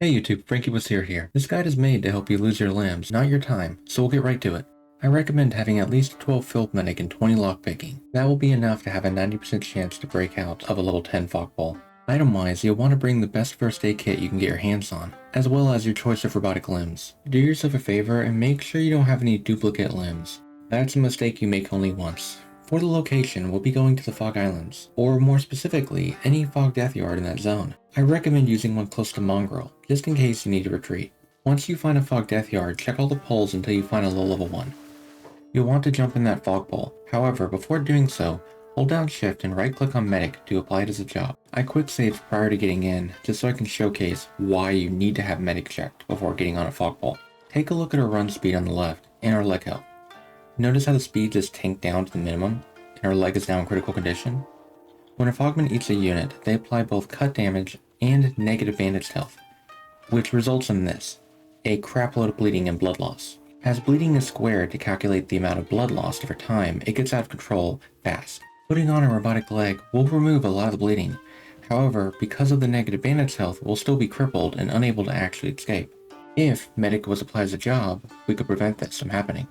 Hey YouTube, FrankieWuzHere here. This guide is made to help you lose your limbs, not your time, so we'll get right to it. I recommend having at least 12 field medic and 20 lockpicking. That will be enough to have a 90% chance to break out of a level 10 fogball. Item-wise, you'll want to bring the best first aid kit you can get your hands on, as well as your choice of robotic limbs. Do yourself a favor and make sure you don't have any duplicate limbs. That's a mistake you make only once. For the location, we'll be going to the Fog Islands, or more specifically, any Fog deathyard in that zone. I recommend using one close to Mongrel, just in case you need to retreat. Once you find a Fog deathyard, check all the poles until you find a low level one. You'll want to jump in that fog pole. However, before doing so, hold down shift and right click on medic to apply it as a job. I quick saved prior to getting in, just so I can showcase why you need to have medic checked before getting on a fog pole. Take a look at our run speed on the left, and our leg health. Notice how the speed just tanked down to the minimum, and our leg is now in critical condition? When a Fogman eats a unit, they apply both cut damage and negative bandaged health, which results in this, a crapload of bleeding and blood loss. As bleeding is squared to calculate the amount of blood lost over time, it gets out of control fast. Putting on a robotic leg will remove a lot of the bleeding. However, because of the negative bandaged health, we'll still be crippled and unable to actually escape. If medic was applied as a job, we could prevent this from happening.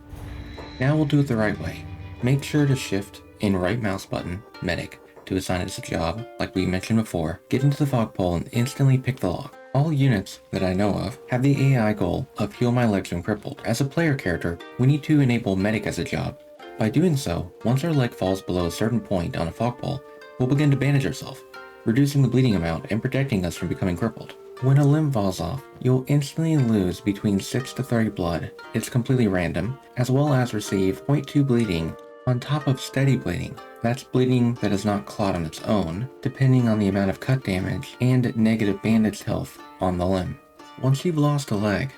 Now we'll do it the right way. Make sure to shift and right mouse button, medic, to assign it as a job, like we mentioned before. Get into the fog pole and instantly pick the lock. All units that I know of have the AI goal of heal my legs when crippled. As a player character, we need to enable medic as a job. By doing so, once our leg falls below a certain point on a fog pole, we'll begin to bandage ourselves, reducing the bleeding amount and protecting us from becoming crippled. When a limb falls off, you'll instantly lose between 6 to 30 blood, it's completely random, as well as receive 0.2 bleeding on top of steady bleeding. That's bleeding that does not clot on its own, depending on the amount of cut damage and negative bandaged health on the limb. Once you've lost a leg,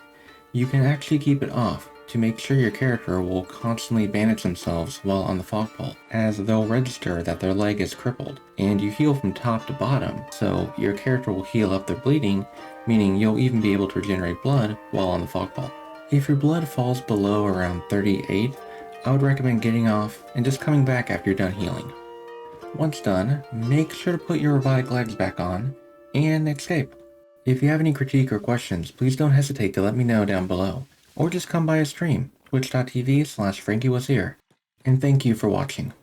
you can actually keep it off to make sure your character will constantly bandage themselves while on the fog pole, as they'll register that their leg is crippled, and you heal from top to bottom, so your character will heal up their bleeding, meaning you'll even be able to regenerate blood while on the fog pole. If your blood falls below around 38, I would recommend getting off and just coming back after you're done healing. Once done, make sure to put your robotic legs back on and escape. If you have any critique or questions, please don't hesitate to let me know down below, or just come by a stream, twitch.tv/FrankieWuzHere, and thank you for watching.